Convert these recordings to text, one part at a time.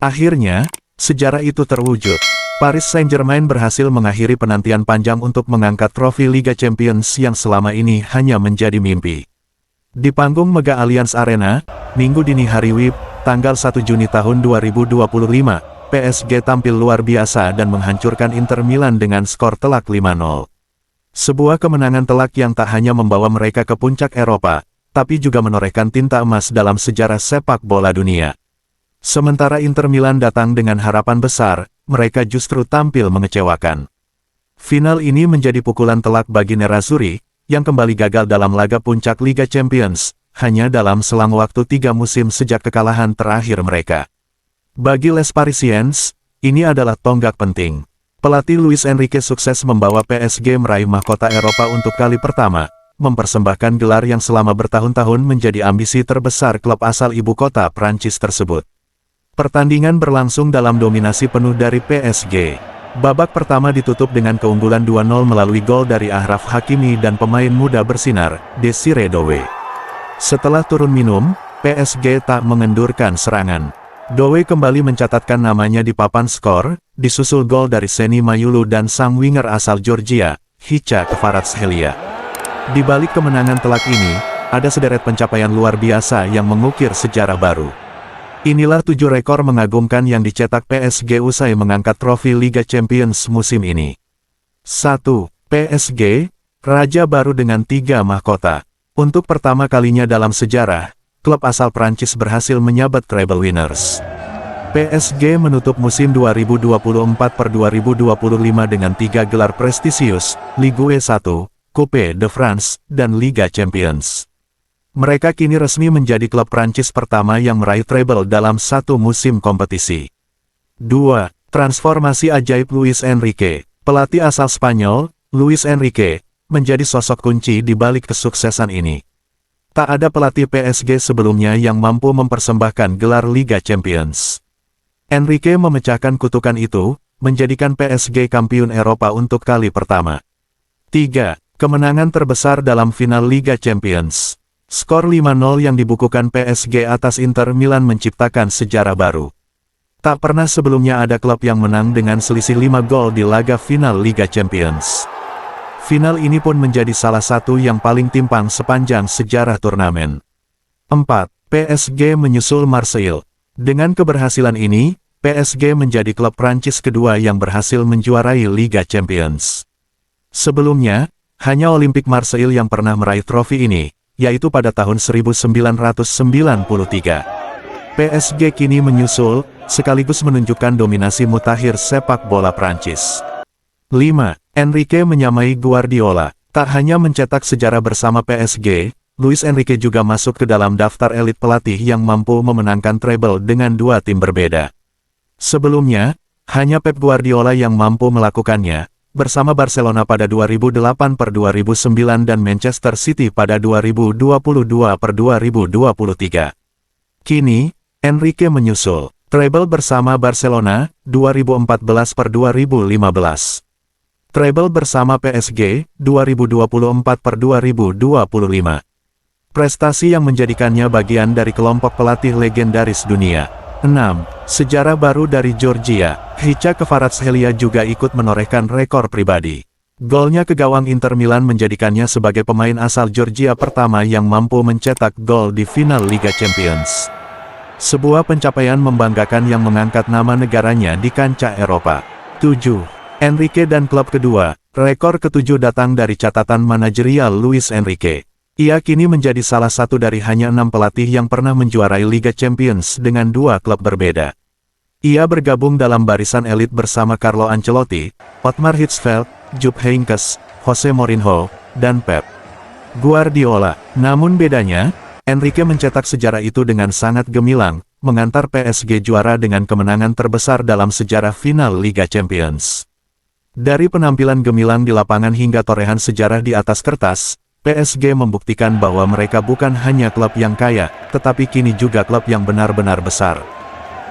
Akhirnya, sejarah itu terwujud. Paris Saint-Germain berhasil mengakhiri penantian panjang untuk mengangkat trofi Liga Champions yang selama ini hanya menjadi mimpi. Di panggung Mega Allianz Arena, Minggu dini hari WIB, tanggal 1 Juni tahun 2025, PSG tampil luar biasa dan menghancurkan Inter Milan dengan skor telak 5-0. Sebuah kemenangan telak yang tak hanya membawa mereka ke puncak Eropa, tapi juga menorehkan tinta emas dalam sejarah sepak bola dunia. Sementara Inter Milan datang dengan harapan besar, mereka justru tampil mengecewakan. Final ini menjadi pukulan telak bagi Nerazzurri, yang kembali gagal dalam laga puncak Liga Champions, hanya dalam selang waktu 3 musim sejak kekalahan terakhir mereka. Bagi Les Parisiens, ini adalah tonggak penting. Pelatih Luis Enrique sukses membawa PSG meraih mahkota Eropa untuk kali pertama, mempersembahkan gelar yang selama bertahun-tahun menjadi ambisi terbesar klub asal ibu kota Prancis tersebut. Pertandingan berlangsung dalam dominasi penuh dari PSG. Babak pertama ditutup dengan keunggulan 2-0 melalui gol dari Achraf Hakimi dan pemain muda bersinar, Désiré Doué. Setelah turun minum, PSG tak mengendurkan serangan. Doué kembali mencatatkan namanya di papan skor, disusul gol dari Seny Mayulu dan sang winger asal Georgia, Hicha Kvaratskhelia. Di balik kemenangan telak ini, ada sederet pencapaian luar biasa yang mengukir sejarah baru. Inilah 7 rekor mengagumkan yang dicetak PSG usai mengangkat trofi Liga Champions musim ini. 1. PSG, raja baru dengan 3 mahkota. Untuk pertama kalinya dalam sejarah, klub asal Prancis berhasil menyabat treble winners. PSG menutup musim 2024-2025 dengan 3 gelar prestisius, Ligue 1, Coupe de France, dan Liga Champions. Mereka kini resmi menjadi klub Prancis pertama yang meraih treble dalam satu musim kompetisi. 2. Transformasi ajaib Luis Enrique. Pelatih asal Spanyol, Luis Enrique, menjadi sosok kunci di balik kesuksesan ini. Tak ada pelatih PSG sebelumnya yang mampu mempersembahkan gelar Liga Champions. Enrique memecahkan kutukan itu, menjadikan PSG kampiun Eropa untuk kali pertama. 3. Kemenangan terbesar dalam final Liga Champions. Skor 5-0 yang dibukukan PSG atas Inter Milan menciptakan sejarah baru. Tak pernah sebelumnya ada klub yang menang dengan selisih 5 gol di laga final Liga Champions. Final ini pun menjadi salah satu yang paling timpang sepanjang sejarah turnamen. 4. PSG menyusul Marseille. Dengan keberhasilan ini, PSG menjadi klub Prancis kedua yang berhasil menjuarai Liga Champions. Sebelumnya, hanya Olympique Marseille yang pernah meraih trofi ini, yaitu pada tahun 1993. PSG kini menyusul, sekaligus menunjukkan dominasi mutakhir sepak bola Prancis. 5. Enrique menyamai Guardiola. Tak hanya mencetak sejarah bersama PSG, Luis Enrique juga masuk ke dalam daftar elit pelatih yang mampu memenangkan treble dengan 2 tim berbeda. Sebelumnya, hanya Pep Guardiola yang mampu melakukannya, bersama Barcelona pada 2008-2009 dan Manchester City pada 2022-2023. Kini, Enrique menyusul, treble bersama Barcelona, 2014-2015. Treble bersama PSG, 2024-2025. Prestasi yang menjadikannya bagian dari kelompok pelatih legendaris dunia. 6. Sejarah baru dari Georgia. Hicha Kvaratskhelia juga ikut menorehkan rekor pribadi. Golnya ke gawang Inter Milan menjadikannya sebagai pemain asal Georgia pertama yang mampu mencetak gol di final Liga Champions. Sebuah pencapaian membanggakan yang mengangkat nama negaranya di kancah Eropa. 7. Enrique dan klub kedua. Rekor ke-7 datang dari catatan manajerial Luis Enrique. Ia kini menjadi salah satu dari hanya 6 pelatih yang pernah menjuarai Liga Champions dengan 2 klub berbeda. Ia bergabung dalam barisan elit bersama Carlo Ancelotti, Otmar Hitzfeld, Jupp Heynckes, Jose Mourinho, dan Pep Guardiola. Namun bedanya, Enrique mencetak sejarah itu dengan sangat gemilang, mengantar PSG juara dengan kemenangan terbesar dalam sejarah final Liga Champions. Dari penampilan gemilang di lapangan hingga torehan sejarah di atas kertas, PSG membuktikan bahwa mereka bukan hanya klub yang kaya, tetapi kini juga klub yang benar-benar besar.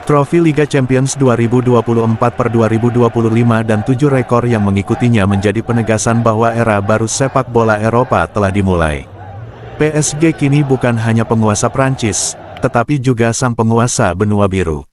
Trofi Liga Champions 2024-2025 dan 7 rekor yang mengikutinya menjadi penegasan bahwa era baru sepak bola Eropa telah dimulai. PSG kini bukan hanya penguasa Prancis, tetapi juga sang penguasa benua biru.